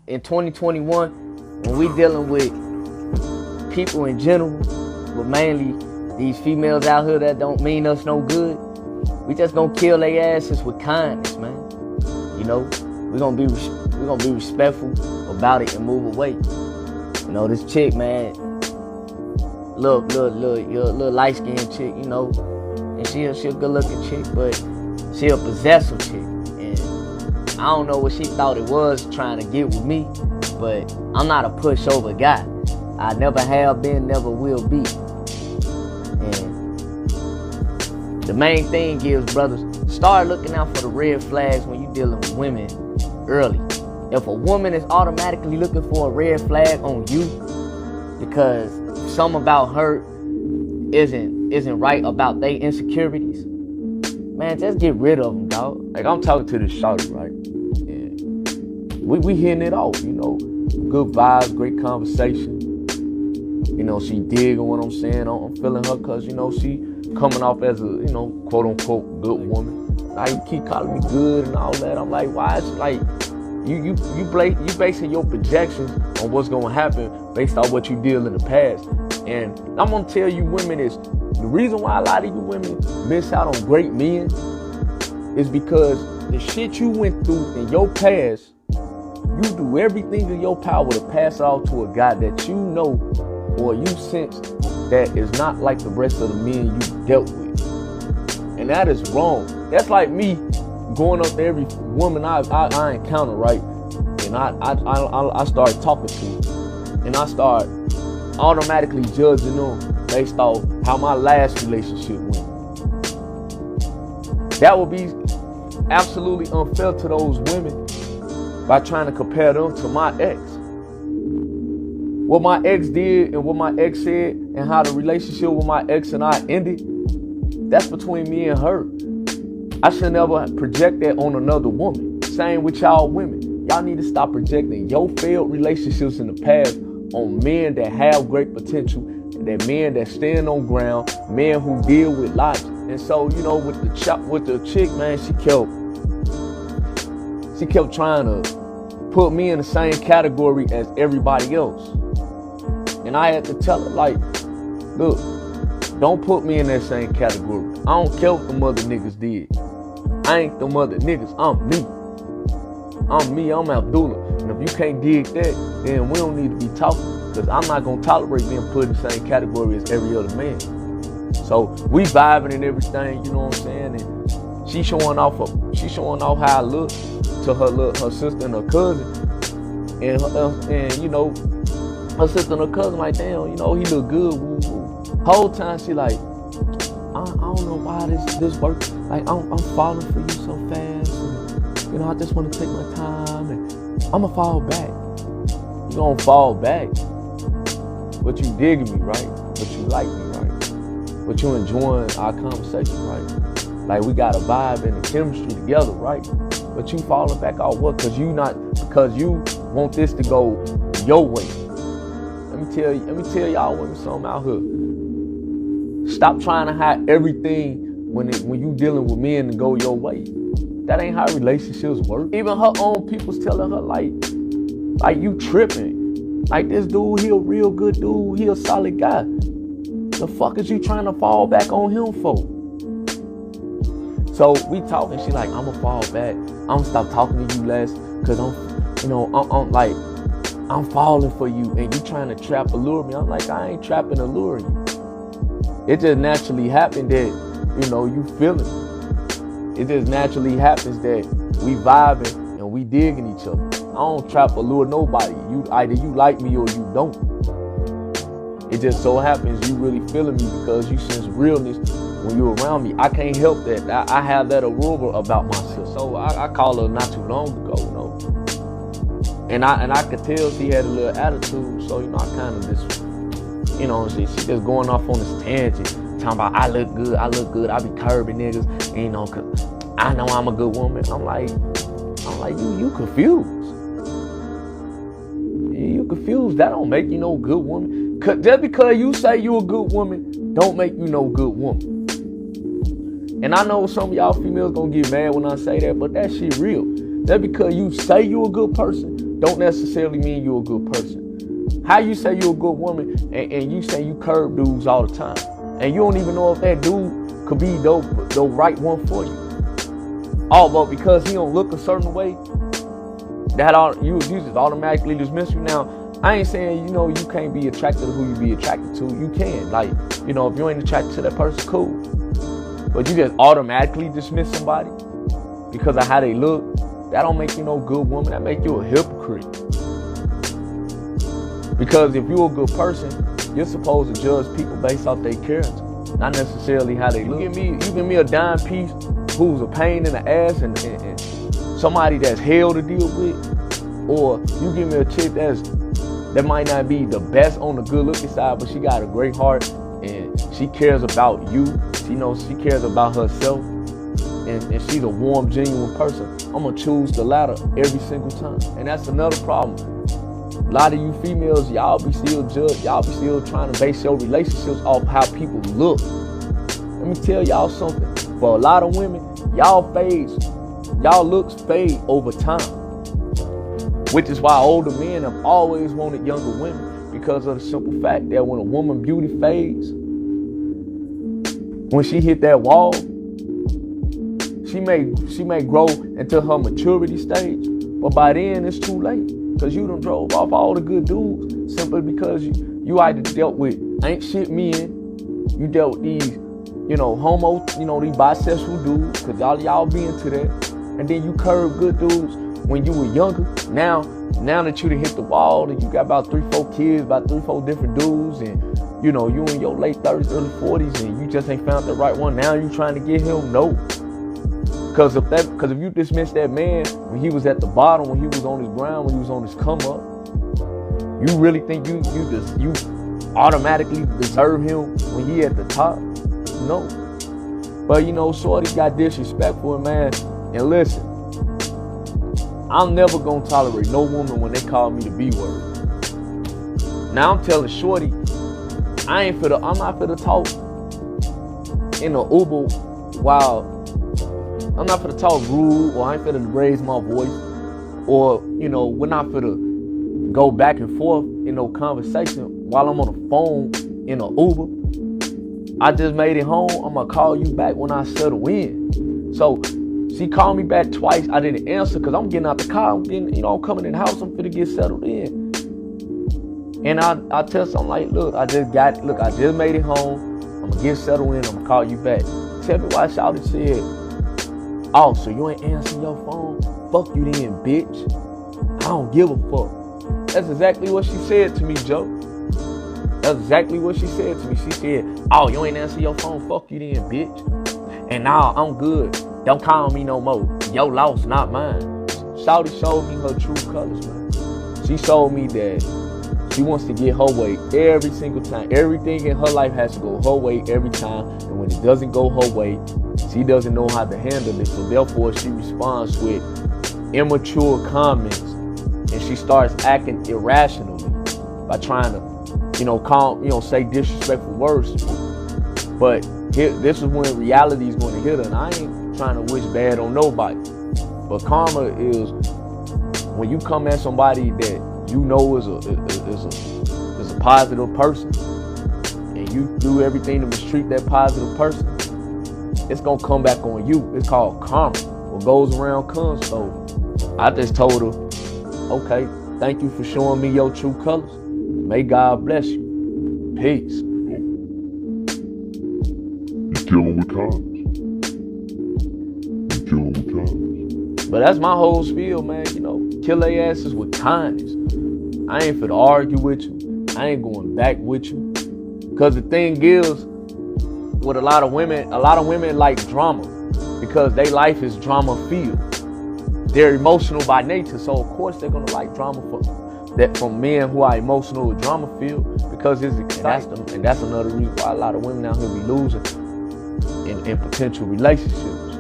In 2021, when we dealing with people in general, but mainly these females out here that don't mean us no good, we just gonna kill their asses with kindness, man. You know, we're gonna be respectful about it and move away. You know, this chick, man, little light-skinned chick, you know, and she a good-looking chick, but she a possessive chick. And I don't know what she thought it was trying to get with me, but I'm not a pushover guy. I never have been, never will be. And the main thing is, brothers, start looking out for the red flags when you're dealing with women early. If a woman is automatically looking for a red flag on you because something about her isn't right about their insecurities, man, just get rid of them, dog. Like, I'm talking to this shawty, right? And we hitting it off, you know. Good vibes, great conversation. You know, she digging what I'm saying. I'm feeling her because, you know, she coming off as a, you know, quote unquote good woman. Now you keep calling me good and all that. I'm like, why is like you basing your projections on what's gonna happen based on what you did in the past. And I'm gonna tell you women is the reason why a lot of you women miss out on great men is because the shit you went through in your past, you do everything in your power to pass it off to a guy that you know or you sense that is not like the rest of the men you dealt with. And that is wrong. That's like me going up to every woman I encounter, right? And I start talking to her. And I start automatically judging them based off how my last relationship went. That would be absolutely unfair to those women by trying to compare them to my ex. What my ex did and what my ex said and how the relationship with my ex and I ended, that's between me and her. I should never project that on another woman. Same with y'all women. Y'all need to stop projecting your failed relationships in the past on men that have great potential, and that men that stand on ground, men who deal with logic. And so, you know, with the chick, man, she kept trying to put me in the same category as everybody else. And I had to tell her, like, look, don't put me in that same category. I don't care what them other niggas did. I ain't them other niggas. I'm me. I'm Abdullah. And if you can't dig that, then we don't need to be talking. Because I'm not going to tolerate being put in the same category as every other man. So we vibing and everything, you know what I'm saying? And she showing off how I look to her sister and her cousin. And you know, her sister and her cousin like, damn, you know, he look good. Woo, woo. Whole time she like, I don't know why this works. Like, I'm falling for you so fast. And, you know, I just want to take my time and I'ma fall back. You gonna fall back. But you digging me, right? But you like me, right? But you enjoying our conversation, right? Like, we got a vibe and a chemistry together, right? But you falling back off what? Because you want this to go your way. Let me tell y'all women something out here. Stop trying to hide everything when you dealing with men to go your way. That ain't how relationships work. Even her own people's telling her like you tripping. Like, this dude, he a real good dude. He a solid guy. The fuck is you trying to fall back on him for? So we talking. She like, I'ma fall back. I'ma stop talking to you less because I'm falling for you and you trying to allure me. I'm like, I ain't trapping, alluring you. It just naturally happened that, you know, you feeling it. It just naturally happens that we vibing and we digging each other. I don't trap or lure nobody. Either you like me or you don't. It just so happens you really feeling me because you sense realness when you're around me. I can't help that. I have that aurora about myself. So I called her not too long ago, you know. And I could tell she had a little attitude. So, you know, I kind of just, you know, she just going off on this tangent. Talking about I look good, I be curbing niggas, and, you know, cause I know I'm a good woman. I'm like, you confused. You confused. That don't make you no good woman. Just because you say you a good woman, don't make you no good woman. And I know some of y'all females gonna get mad when I say that, but that shit real. Just because you say you a good person, don't necessarily mean you're a good person. How you say you're a good woman and you say you curb dudes all the time, and you don't even know if that dude could be the right one for you. Oh, but because he don't look a certain way, you just automatically dismiss you. Now, I ain't saying, you know, you can't be attracted to who you be attracted to. You can. Like, you know, if you ain't attracted to that person, cool. But you just automatically dismiss somebody because of how they look. That don't make you no good woman. That make you a hypocrite. Because if you're a good person, you're supposed to judge people based off their character, not necessarily how they look. You give me a dime piece who's a pain in the ass and somebody that's hell to deal with, or you give me a chick that might not be the best on the good looking side, but she got a great heart and she cares about you. She knows she cares about herself, and she's a warm, genuine person. I'm gonna choose the latter every single time. And that's another problem. A lot of you females, y'all be still trying to base your relationships off how people look. Let me tell y'all something. For a lot of women, y'all looks fade over time. Which is why older men have always wanted younger women, because of the simple fact that when a woman beauty fades, when she hit that wall, she may grow into her maturity stage, but by then it's too late, because you done drove off all the good dudes simply because you either dealt with ain't shit men, you dealt with these, you know, these bisexual dudes, because y'all be into that, and then you curb good dudes when you were younger. Now that you done hit the wall and you got about 3-4 kids, about 3-4 different dudes, and you know, you in your late 30s, early 40s, and you just ain't found the right one. Now you trying to get him? No. Because if you dismiss that man when he was at the bottom, when he was on his ground, when he was on his come up, you really think you automatically deserve him when he at the top? No. But you know, shorty got disrespectful, man. And listen, I'm never gonna tolerate no woman when they call me the B word. Now I'm telling shorty, I'm not finna talk in a Uber while I'm not finna talk rude, or I ain't finna raise my voice, or you know, we're not finna go back and forth in no conversation while I'm on the phone in a Uber. I just made it home. I'm gonna call you back when I settle in. So she called me back twice. I didn't answer because I'm getting out the car. I'm coming in the house. I'm finna get settled in. And I tell her, I'm like, look, I just made it home. I'm gonna get settled in. I'm gonna call you back. Tell me why Shawty said, oh, so you ain't answering your phone? Fuck you then, bitch. I don't give a fuck. That's exactly what she said to me, Joe. That's exactly what she said to me. She said, oh, you ain't answering your phone? Fuck you then, bitch. And now I'm good. Don't call me no more. Your loss, not mine. Shawty showed me her true colors, man. She showed me that she wants to get her way every single time. Everything in her life has to go her way every time. And when it doesn't go her way, she doesn't know how to handle it. So therefore, she responds with immature comments. And she starts acting irrationally by trying to, say disrespectful words. But this is when reality is going to hit her. And I ain't trying to wish bad on nobody. But karma is when you come at somebody that you know is a positive person, and you do everything to mistreat that positive person, it's going to come back on you. It's called karma. What goes around comes. So I just told her, okay, thank you for showing me your true colors. May God bless you. Peace. You kill them with kindness. You kill them with kindness. But that's my whole spiel, man. Kill their asses with kindness. I ain't finna argue with you. I ain't going back with you. Because the thing is, with a lot of women like drama because their life is drama filled. They're emotional by nature, so of course they're gonna like drama from men who are emotional with drama filled because it's exciting. And that's another reason why a lot of women out here be losing in potential relationships,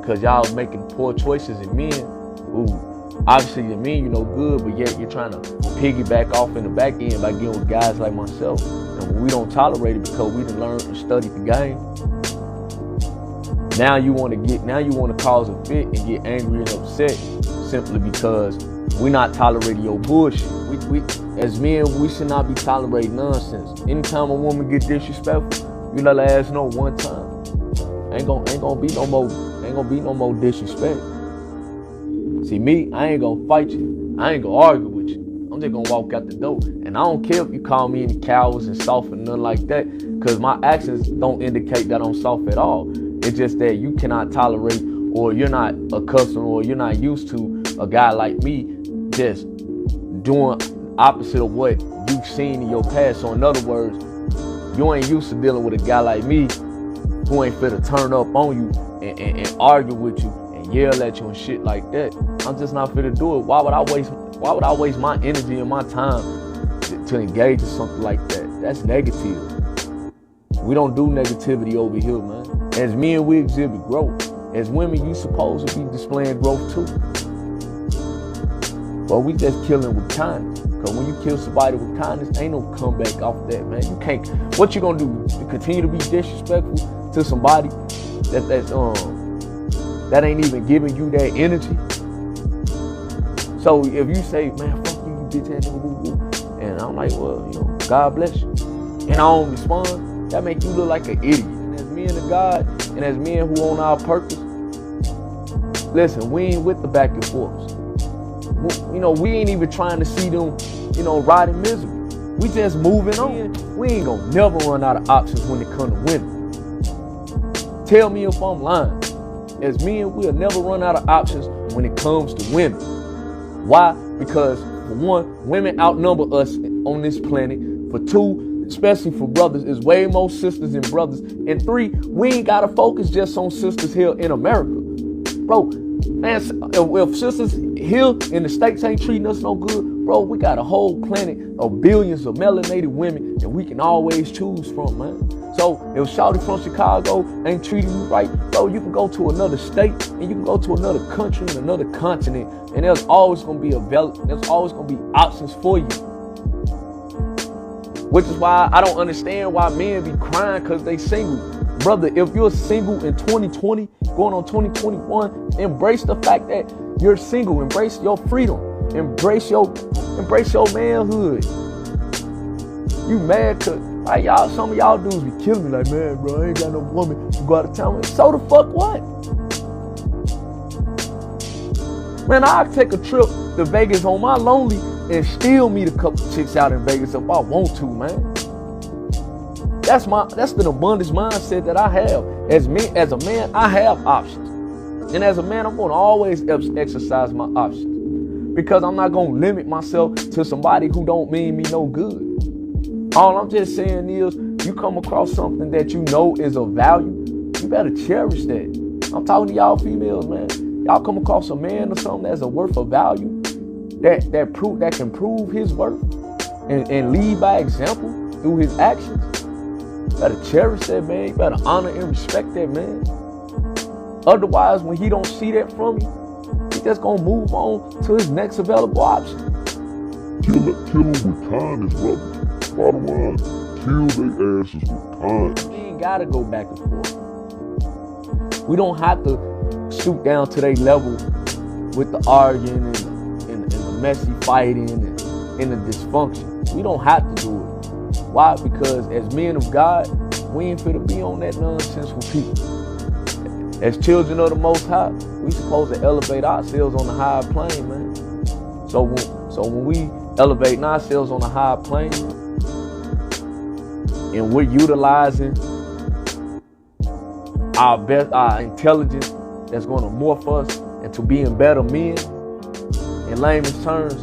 because y'all making poor choices in men who obviously the men you know good, but yet you're trying to piggyback off in the back end by getting with guys like myself. And we don't tolerate it because we done learned and studied the game. Now you want to cause a fit and get angry and upset simply because We not tolerating your bullshit. We as men, we should not be tolerating nonsense. Anytime a woman get disrespectful, you let her ass know one time. Ain't gonna be no more disrespect. See me, I ain't gonna fight you. I ain't gonna argue with you. I'm just gonna walk out the door. And I don't care if you call me any cowards and soft and nothing like that, because my actions don't indicate that I'm soft at all. It's just that you cannot tolerate, or you're not accustomed, or you're not used to a guy like me just doing opposite of what you've seen in your past. So in other words, you ain't used to dealing with a guy like me who ain't fit to turn up on you and argue with you and yell at you and shit like that. I'm just not fit to do it. Why would I waste my energy and my time to engage in something like that? That's negative. We don't do negativity over here, man. As men, we exhibit growth. As women, you supposed to be displaying growth too. But we just killing with kindness. Cause when you kill somebody with kindness, ain't no comeback off that, man. You can't. What you gonna do? Continue to be disrespectful to somebody that ain't even giving you that energy? So if you say, man, fuck you, you bitch ass nigga, woo woo, and I'm like, well, you know, God bless you, and I don't respond, that make you look like an idiot. And as men of God, and as men who on our purpose, listen, we ain't with the back and forths. You know, we ain't even trying to see them, you know, riding misery. We just moving on. We ain't gonna never run out of options when it comes to women. Tell me if I'm lying. As men, we'll never run out of options when it comes to women. Why? Because for one, women outnumber us on this planet. For two, especially for brothers, is way more sisters than brothers. And three, we ain't gotta focus just on sisters here in America. Bro, man, if sisters here in the States ain't treating us no good, bro, we got a whole planet of billions of melanated women that we can always choose from, man. So if shawty from Chicago ain't treating you right, bro, you can go to another state and you can go to another country and another continent, and there's always gonna be options for you. Which is why I don't understand why men be crying because they single. Brother, if you're single in 2020, going on 2021, embrace the fact that you're single. Embrace your freedom. Embrace your manhood. You mad cause like y'all, some of y'all dudes be killing me like, man, bro, I ain't got no woman to go out of town with. So the fuck what? Man, I'll take a trip to Vegas on my lonely and still meet a couple chicks out in Vegas if I want to, man. That's the abundance mindset that I have. As a man, I have options. And as a man, I'm going to always exercise my options. Because I'm not going to limit myself to somebody who don't mean me no good. All I'm just saying is, you come across something that you know is of value, you better cherish that. I'm talking to y'all females, man. Y'all come across a man or something that's a worth of value, that can prove his worth and lead by example through his actions. You better cherish that, man. You better honor and respect that, man. Otherwise, when he don't see that from you, he just gonna move on to his next available option. Kill them with kindness, brother. Bottom line, kill their asses with kindness. We ain't gotta go back and forth. We don't have to stoop down to their level with the arguing and the messy fighting and the dysfunction. We don't have to do it. Why? Because as men of God, we ain't finna be on that nonsense with people. As children of the Most High, we supposed to elevate ourselves on the higher plane, man. So when we elevating ourselves on the higher plane, and we're utilizing our intelligence that's going to morph us into being better men. In layman's terms,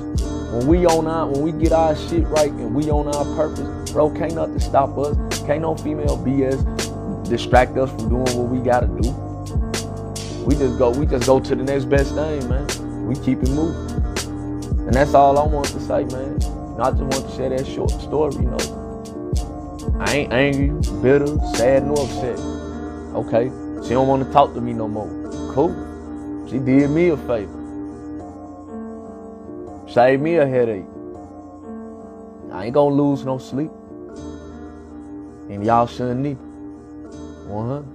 when we get our shit right and we on our purpose, bro, can't nothing stop us. Can't no female BS distract us from doing what we gotta do. We just go to the next best thing, man. We keep it moving. And that's all I want to say, man. I just want to share that short story, you know. I ain't angry, bitter, sad, nor upset. Okay, she don't want to talk to me no more. Cool. She did me a favor. Saved me a headache. I ain't gonna lose no sleep. And y'all shouldn't either. 100.